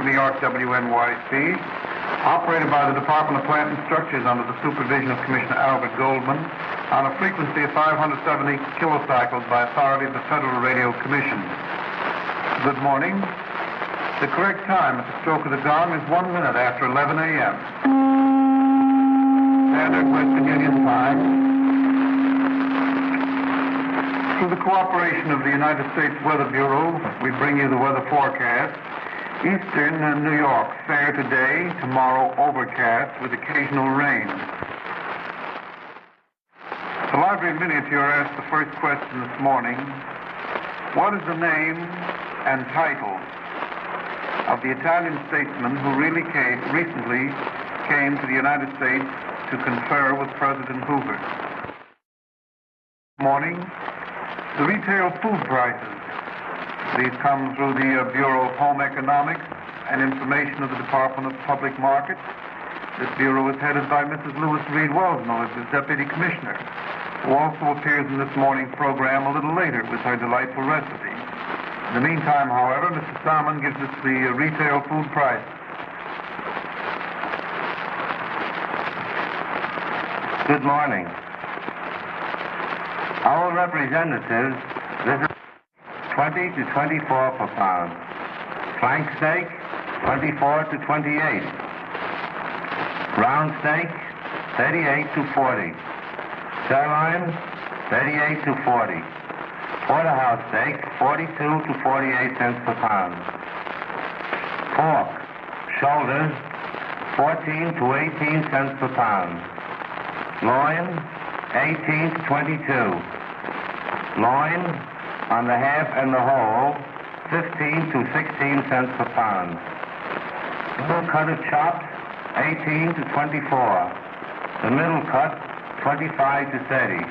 New York WNYC, operated by the Department of Plant and Structures under the supervision of Commissioner Albert Goldman, on a frequency of 570 kilocycles by authority of the Federal Radio Commission. Good morning. The correct time at the stroke of the gong is 1 minute after 11 a.m. Standard Western Union Time. Through the cooperation of the United States Weather Bureau, we bring you the weather forecast. Eastern New York, fair today, tomorrow overcast with occasional rain. The library miniature asked the first question this morning, what is the name and title of the Italian statesman who recently came to the United States to confer with President Hoover? Morning. The retail food prices. These come through the Bureau of Home Economics and Information of the Department of Public Markets. This bureau is headed by Mrs. Lewis Reed Wellsmo as the Deputy Commissioner, who also appears in this morning's program a little later with her delightful recipe. In the meantime, however, Mr. Salmon gives us the retail food prices. Good morning. Our representatives visit 20 to 24 per pound. Flank steak, 24 to 28. Round steak, 38 to 40. Sirloin, 38 to 40. Porterhouse steak, 42 to 48 cents per pound. Pork, shoulders, 14 to 18 cents per pound. Loin, 18 to 22. Loin, on the half and the whole, 15 to 16 cents per pound. Middle cut of chops, 18 to 24. The middle cut, 25 to 30.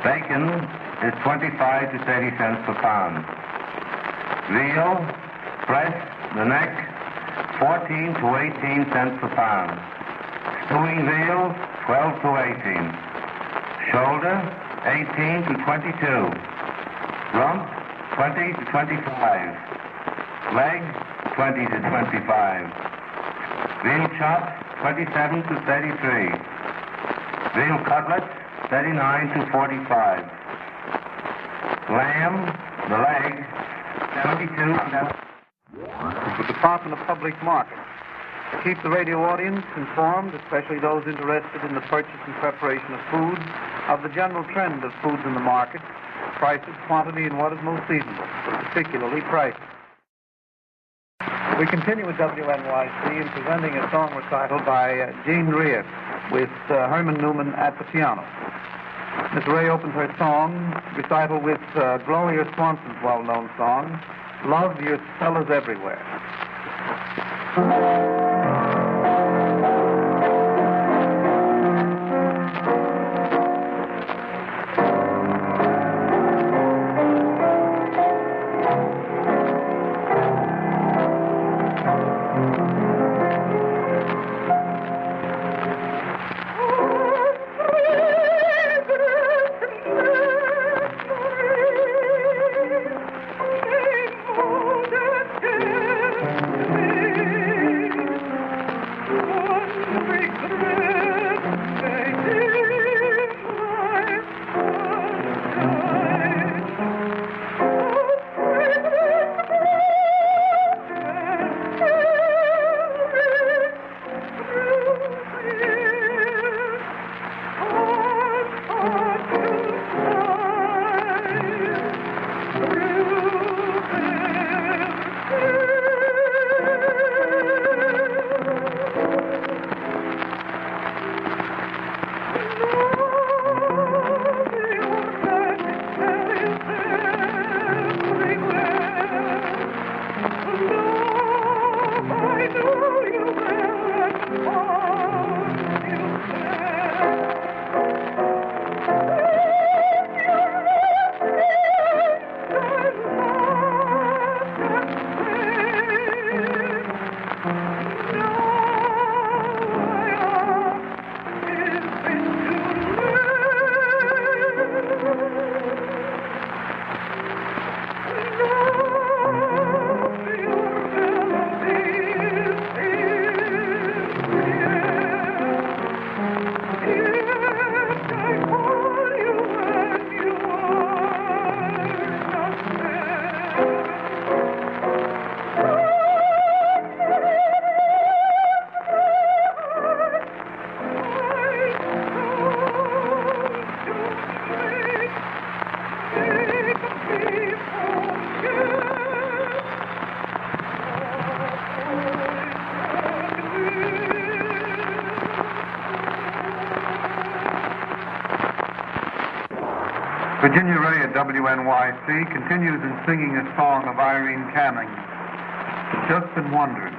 Bacon is 25 to 30 cents per pound. Veal, breast, the neck, 14 to 18 cents per pound. Stewing veal, 12 to 18. Shoulder, 18 to 22. Rump, 20 to 25. Leg, 20 to 25. Veal chops, 27 to 33. Veal cutlets, 39 to 45. Lamb, the leg, 22 to... The Department of Public Markets. To keep the radio audience informed, especially those interested in the purchase and preparation of food, of the general trend of foods in the market, prices, quantity, and what is most seasonable, but particularly prices. We continue with WNYC in presenting a song recital by Jean Rhea with Herman Newman at the piano. Miss Ray opens her song recital with Gloria Swanson's well-known song, Love Your Fellas Everywhere. Virginia Ray at WNYC continues in singing a song of Irene Canning. It's just been wondered.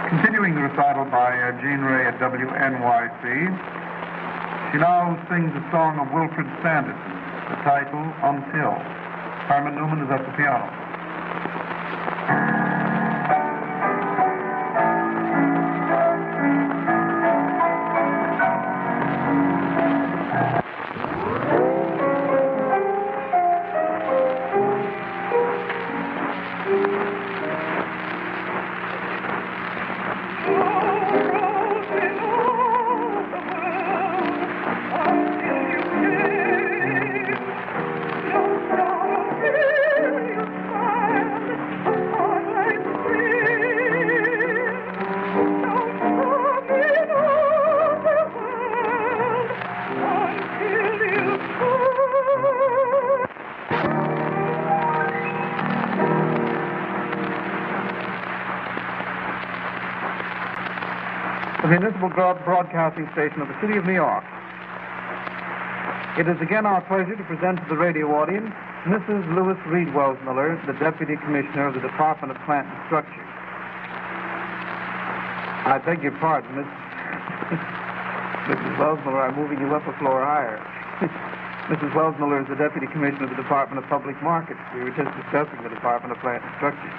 Continuing the recital by Jean Ray at WNYC, she now sings a song of Wilfred Sanderson, the title, Until. Harmon Newman is at the piano. The municipal broadcasting station of the city of New York. It is again our pleasure to present to the radio audience Mrs. Louis Reed Welsmiller, the Deputy Commissioner of the Department of Plant and Structure. I beg your pardon, Mrs. Welsmiller, I'm moving you up a floor higher. Mrs. Welsmiller is the Deputy Commissioner of the Department of Public Markets. We were just discussing the Department of Plant and Structure.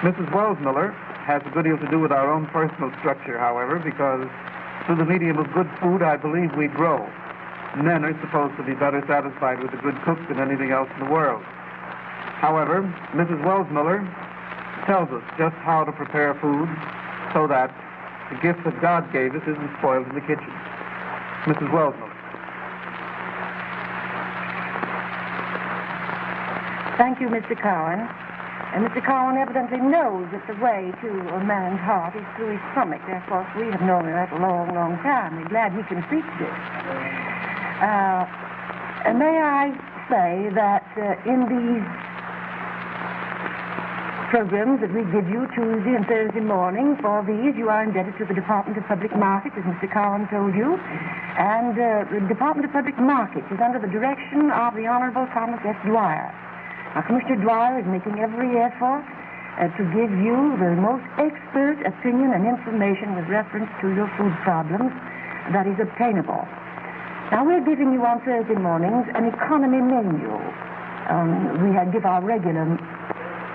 Mrs. Welsmiller has a good deal to do with our own personal structure, however, because through the medium of good food, I believe we grow. Men are supposed to be better satisfied with a good cook than anything else in the world. However, Mrs. Welsmiller tells us just how to prepare food so that the gift that God gave us isn't spoiled in the kitchen. Mrs. Welsmiller. Thank you, Mr. Cowan. And Mr. Cowan evidently knows that the way to a man's heart is through his stomach. Of course, we have known that a long, long time. We're glad he can speak to this. May I say that in these programs that we give you Tuesday and Thursday morning, for these you are indebted to the Department of Public Markets, as Mr. Cowan told you. And the Department of Public Markets is under the direction of the Honorable Thomas S. Dwyer. Now, Commissioner Dwyer is making every effort to give you the most expert opinion and information with reference to your food problems that is obtainable. Now, we're giving you on Thursday mornings an economy menu. We give our regular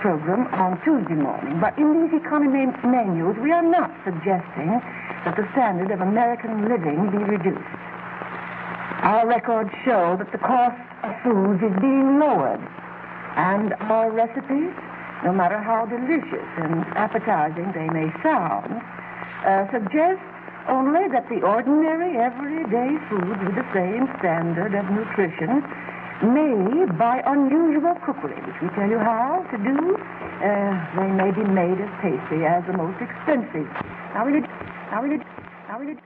program on Tuesday morning, but in these economy menus, we are not suggesting that the standard of American living be reduced. Our records show that the cost of foods is being lowered, and our recipes, no matter how delicious and appetizing they may sound, suggest only that the ordinary, everyday food with the same standard of nutrition may, by unusual cookery, which we tell you how to do, they may be made as tasty as the most expensive. Now we did